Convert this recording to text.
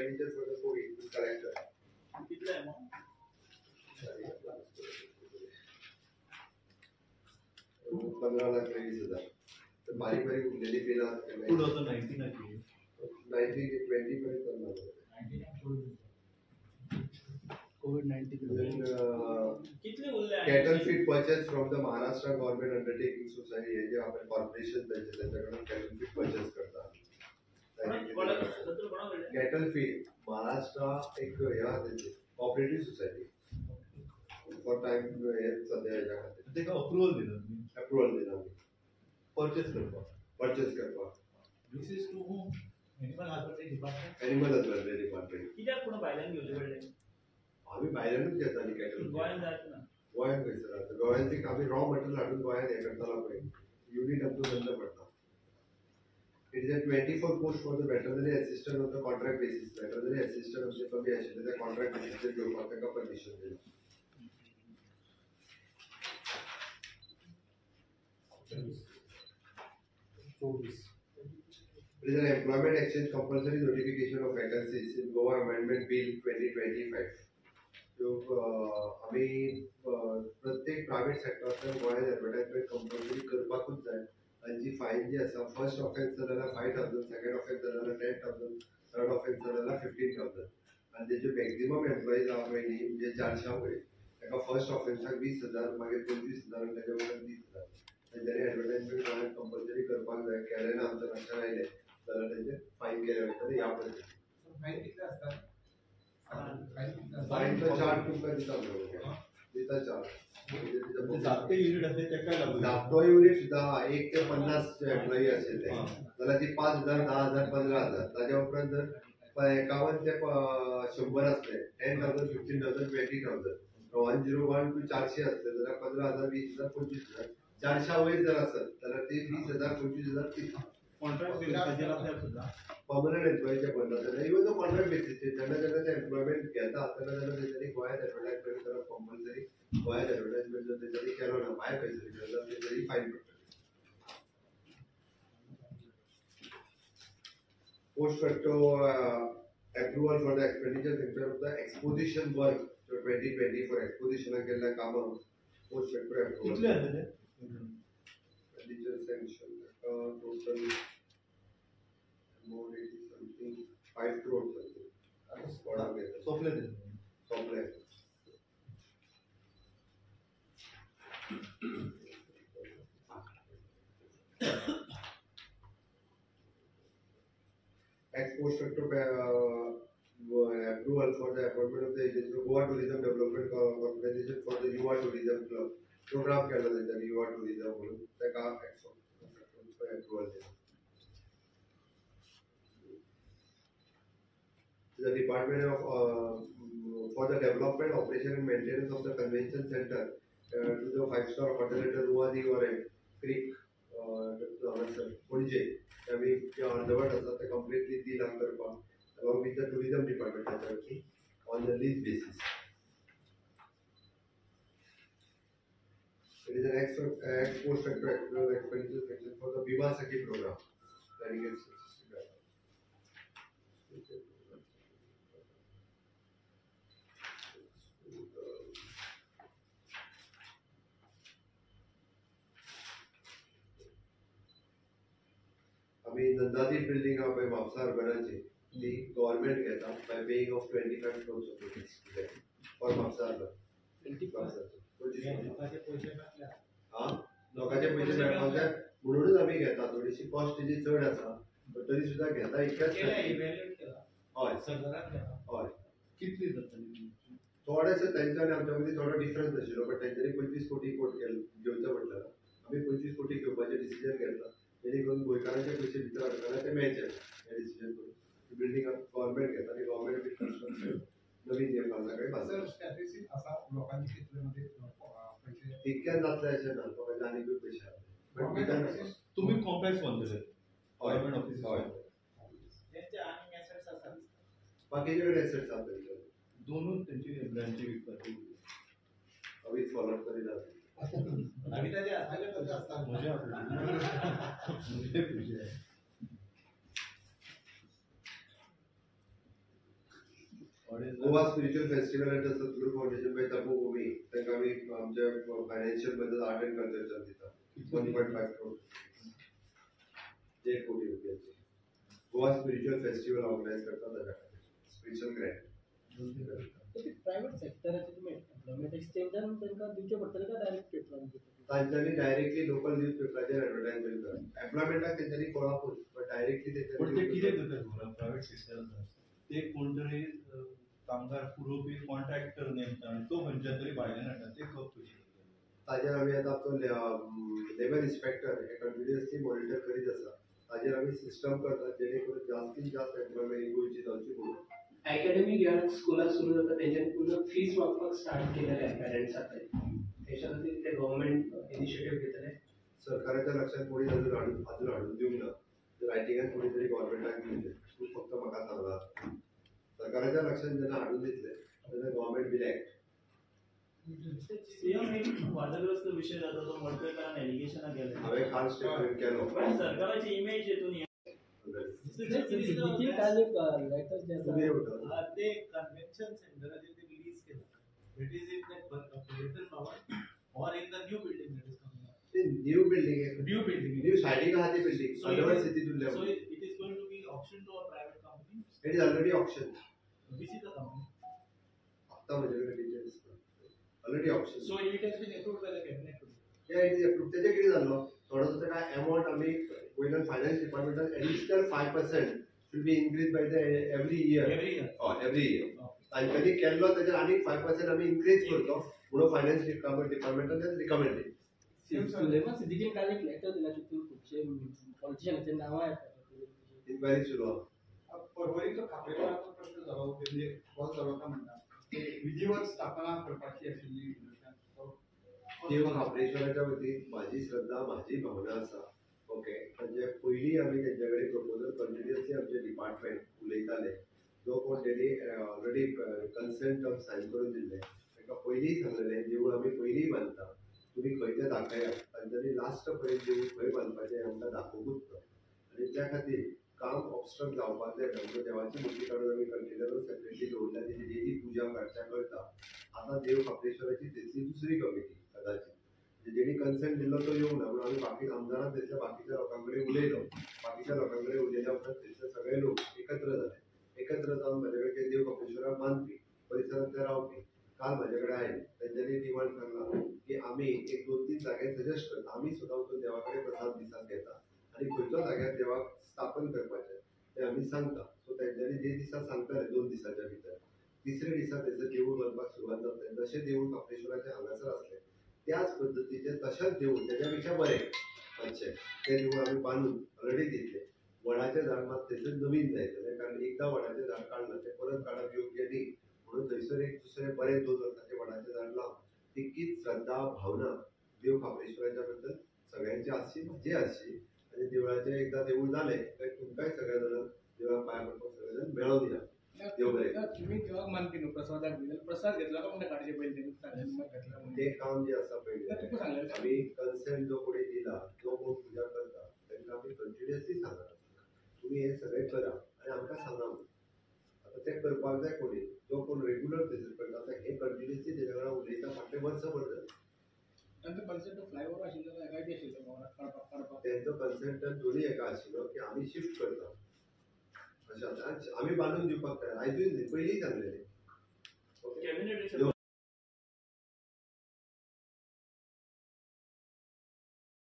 expenditure for the COVID collector. कितना है मग? 15,20,000. तर बारीक बारीक उरलेली बिलं 2019 ला केली. 19-20 पर्यंत करणार. COVID-19 कितने उरले? Cattle feed purchase from the Maharashtra Government Undertaking Society हे जे आपण कॉर्पोरेशन त्याच्याकडून cattle feed purchase करतात. Cattle feed महाराष्ट्र एक या त्याची cooperative society for time हे सध्या याच्या खाते. ते का अप्रूव्हल दिलं परचेस करपा. This is to whom? Animal husbandry department. Animal husbandry department. कित्याक पुन्हा बायलांक घेवचे पडले? आम्ही बाहेरूनच घेता आणि cattle. गोंयांत जायत ना. गोंयांत खंयसर रावता. गोंयांत एक आम्ही रॉ मटेरियल हाडून गोंयांत हे करताला पळय. युनिट आमचो बंद पडता. It is a 24 post for the veterinary assistant on the contract basis. Veterinary assistant आमचे कमी आशिल्ले त्या contract basis घेवपाक ताका परमिशन दिली. It is an employment exchange compulsory notification of vacancies in Goa Amendment Bill 2025. जो आम्ही प्रत्येक प्रायव्हेट सेक्टरांतल्यान गोंयांत एडवर्टायजमेंट कंपल्सरी करपाकूच जाय. आणि जी फायन जी आसा फर्स्ट ऑफेन्स जाल्यार 5,000, सेकंड ऑफेन्स जाल्यार 10,000, थर्ड ऑफेन्स जाल्यार 15,000. आणि तेजे मॅक्झिमम एम्प्लॉईज आहा पळय न्ही म्हणजे 400 वयर ताका फर्स्ट ऑफेन्साक 20,000 मागीर 25,000 आनी ताच्या वयर 30,000. तेंच्यांनी एडवर्टायजमेंट गोंयांत कंपल्सरी करपाक जाय. केलें ना आमच्या लक्षांत आयलें जाल्यार तेंचे फायन केले वयतले ह्या पद्दतीन. फायन कितले आसता? फायनचो चार्ज तुमकां दिता दिता चार्ज. जाते युनिट असते तेका लागून. धाकटो युनिट सुद्धा 1 ते 50 एम्प्लॉई आशिल्ले जाल्यार ती 5,000, 10,000, 15,000. ताच्या उपरांत जर 51 ते 100 आसले 10,000, 15,000, 20,000. 101 to 400 असले जाल्यार 15,000, 20,000, 25,000. 400 वयर जर आसत जाल्यार ते 20,000, 25,000 दिता. कॉन्ट्रॅक्ट बेसिसचेर असल्यार सुद्धा पर्मनंट एम्प्लॉईचे बंद जाता. इवन तो कॉन्ट्रॅक्ट बेसिसचेर जेन्ना जेन्ना ते एम्प्लॉयमेंट घेता तेन्ना तेंच्यांनी गोंयांत एडवर्टायजमेंट करप कंपल्सरी. गोंयांत एडवर्टायजमेंट जर तेंच्यांनी केलो ना भायर खंयसरी केलो जाल्यार तेंच्यांनी फायन पडटली. Post facto approval for the expenditure sector of the exposition work so 2020 for exposition केल्ल्या कामां पोस्ट फॅक्टो approval. कितले आसले? Expenditure sanction total amount is something 5 crores something. सोपले ते. Export sector approval for the appointment of the agency Goa Tourism Development Organization for the Yuva Tourism Club. Program केला जाता युवा tourism म्हणून ताका approval दिला. The Department of for the development, operation and maintenance of the convention center to the 5-star hotel at Ruwadi or Creek Pune. आम्ही जे अर्धवट असतात ते completely 3 लाख करपाक along with the tourism department on the lease basis. It is an export sector expenditure section for the Bima Sakhi program. आम्ही नंदादीप building हा पळय म्हापसा अर्बनाची ती गव्हर्नमेंट घेता bye paying off 25 crores rupees for Mapusa urban. 25 लोकांचे पयशे मेळपाक जाय म्हणूनच आम्ही घेता. थोडीशी कॉस्ट तेजी चड आसा बट तरी सुद्धा घेता. इतक्याच हय कितली जातली? थोडेशे तेंच्यानी आमच्या मदीं थोडो डिफरन्स आशिल्लो बट तेंच्यांनी 25 कोटी कोट केले घेवचें पडटलें. आमी 25 कोटी घेवपाचें डिसिजन घेतला जेणे करून गोंयकारांचे पयशे भितर अडकना ते मेळचे हें डिसिजन करून. बिल्डिंग गव्हर्नमेंट घेता आनी गव्हर्नमेंट बी कन्स्ट्रक्शन नवीन हे सगळें बांदता. लोकांनी कितले पैसे इतक्यान जातलें अशें ना. लोकांचे आनीकूय पयशे आहा. तुम्ही कॉम्प्लेक्स बांदले गव्हर्नमेंट ऑफिस. बाकीचे कडेन एसेट्स आहा तेंचे दोनूच त्यांची ब्रँची विकतात. अवीच फॉलोअप करीत आहा. आणि त्याचे असले कसे असतात मजा Goa spiritual festival at the Sadhguru foundation bye तपोभूमी तांकां आमी आमच्या फायनान्शियल मदत आर्ट एंड कल्चरच्यान दिता 1.5 करोड 1 कोटी रुपयाची गोवा स्पिरिच्युअल फेस्टिवल ऑर्गनायज करता ताच्या खातीर स्पेशल ग्रँट प्रायव्हेट सेक्टराचे तुम्ही एम्प्लॉयमेंट एक्सचेंजान तांकां दिवचे पडटले का डायरेक्ट पेपरान तांच्यांनी डायरेक्टली लोकल न्यूज पेपराचेर एडवर्टायजमेंट करप एम्प्लॉयमेंटाक तेंच्यांनी कोळापूर बट डायरेक्टली पण ते कितें तेंच्यांनी करतात प्रायव्हेट सेक्टर ते कोण तरी कामगार पुरवपी कॉन्ट्रॅक्टर नेमता आनी तो खंयच्या तरी भायल्यान हाडटा ते कप कशी करतात ताजेर आमी आतां तो लेबर इन्स्पेक्टर हे कंटिन्युअसली मॉनिटर करीत आसा ताजेर आमी सिस्टम करतात जेणे करून जास्तीत जास्त एम्प्लॉयमेंट गोंयची जावची म्हणून अकॅडमिक इयर स्कुलां सुरू जाता तेंच्यानी पूर्ण फीज मागपाक स्टार्ट केलेले पेरंट्स खातीर तेच्या खातीर ते गव्हर्मेंट इनिशिएटीव घेतले सरकाराच्या लक्षात कोणी अजून हाडून दिवंक ना रायटिंगान कोणी तरी गव्हर्मेंटाक दिवचे तूं फक्त म्हाका सांगला सरकाराच्या लक्षात जेन्ना हाडून दितले तेन्ना गव्हर्मेंट विल एक्ट सीएम एक वादग्रस्त विषय जाता तो मडकयकारान एलिगेशनां केले हांवें काल स्टेटमेंट केलो पण सरकाराची इमेज हेतून सिद्दीकी काल एक लेटर जे तुम्ही आसा ते कन्व्हेन्शन सेंटराचेर ते रिलीज केला it is in the creator power or in the new building that is coming up ते new building new building new सायडीक आहा ती बिल्डिंग अदरवायज सिटीत उरल्या so it is going to be auctioned to a private company it is already option which is the company आत्ता म्हजे कडेन details already option so it has been approved by the cabinet today. त्या it is approved तेजे कितें जाल्लो थोडोसो काय amount आमी वयल्यान finance डिपार्टमेंटान additional 5% should be increased by the every year every year every year Okay. तांच्यांनी केल्लो तेजेर आनीक 5% आमी इन्क्रीज करतो म्हणून फायनान्स डिपार्टमेंटान तें रिकमेंड सुलेमान सिद्दीकीन काल एक लेटर दिला तितून खुबशे पॉलिटिशियनाचे नांवां येतात इन्क्वायरी सुरू आहा परवरीचो खातेवाराचो प्रश्न जालो म्हणजे हो जालो काय म्हणटा ते विधिवत स्थापना करपाची आशिल्ली देव महाबळेश्वराच्या वतीन माझी श्रद्धा माझी भावना आसा ओके म्हणजे पयलीं आमी तेंचे कडेन प्रपोजल कंटिन्युअसली आमचे डिपार्टमेंट उलयताले जो कोण तेणी ऑलरेडी कन्सेंट टर्म सायन करून दिल्ले तांकां पयलीं सांगलेलें देवूळ आमी पयलीं बांदता तुमी खंय तें दाखया तांच्यांनी लास्ट पर्यंत देवूळ खंय बांदपाचें आमकां दाखोवूच ना आनी त्या खातीर काम ऑब्स्ट्रक्ट जावपाक जाय म्हणजे देवाची मुर्ती काडून आमी कंटेनर सेपरेटली दवरल्या तेजी डेली पुजा करच्या करता आतां देव कापलेश्वराची तेची दुसरी कमिटी कदाचित जेणी कन्सेंट दिल्लो तो येवंक ना म्हणून आमी बाकी आमदारान थंयच्या बाकीच्या लोकां कडेन उलयलो बाकीच्या लोकां कडेन उलयल्या उपरांत थंयचे सगळे लोक एकत्र जाले एकत्र जावन म्हाजे कडेन देव कापलेश्वराक मानपी परिसरांतले रावपी काल म्हाजे कडेन आयले तेंच्यांनी डिमांड सांगला की आमी एक 2-3 जागे सजेस्ट करता आमी सुद्दां वचून देवा कडेन प्रसाद दिसाक घेता आनी खंयच्या जाग्यार देवाक स्थापन करपाचें तें आमी सांगता सो तेंच्यांनी जे दिसा सांगताले 2 दिसाच्या भितर तिसरे दिसा तेजो देवूळ बांदपाक सुरवात जातले जशें देवूळ कापलेश्वराचे हांगासर आसलें त्याच पद्दतीचें तशेंच देवूळ तेज्या पेक्षा बरें मातशें तें देवूळ आमी बांदून ऑलरेडी दितलें वडाचें झाड मात थंयसर नवीन जायतलें कारण एकदां वडाचें झाड काडलां तें परत काडप योग्य न्ही म्हणून थंयसर एक दुसरें बरें 2 वर्साचें वडाचें झाड लावन तितकीच श्रद्धा भावना देव कापलेश्वराच्या बद्दल सगळ्यांची आसची म्हजी आसची आनी देवळाचें एकदां देवूळ जालें काय तुमकांय सगळ्या जाणांक देवळाक पांय पडपाक सगळे जाण मेळोन या देव बरें तुम्ही देवाक मानपी न्हू प्रसादाक बी प्रसाद घेतला का म्हणटा काडचे पयलीं घेतला ते काम जे आसा पळय तुका सांगलें आमी कन्सेंट जो कोणी दिला जो कोण पुजा करता तांकां आमी कंटिन्युअसली सांगता तुमी हे सगळें करा आनी आमकां सांगा म्हणून आतां तें करपाक जाय कोणी जो कोण रेग्युलर थंयसर करता आतां हे कंटिन्युअसली तेच्या वांगडा उलयता फाटलें वर्सभर जालें तांचो कन्सेप्ट फ्लायओवर आशिल्लो काय बी आशिल्लो काडपाक तेंचो कन्सेंट दोनूय हेका आशिल्लो की आमी शिफ्ट करता अशें आतां आमी बांदून दिवपाक तयार आयजूय न्ही पयलीं सांगलेलें कॅबिनेट